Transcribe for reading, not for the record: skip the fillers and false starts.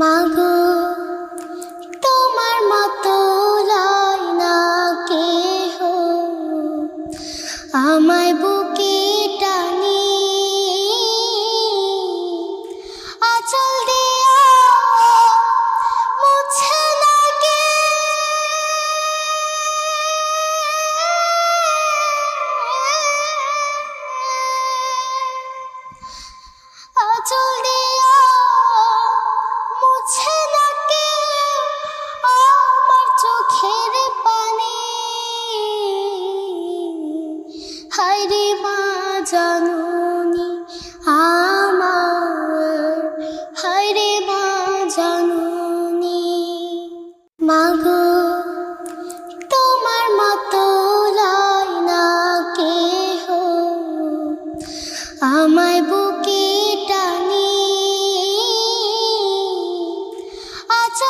মাগো তোমার মতো লাই না কেহ, আমায় বুকে টানি আঁচল দিয়া মুছে লাগে, আঁচল দিয়া মুছে লাগে আমার চোখের পানি। হায়রে মা জাননী আমার, হায়রে মা জাননী। মাগো তোমার মতো লাই না কেহ, আমায় বুকে টানি আচ্ছা।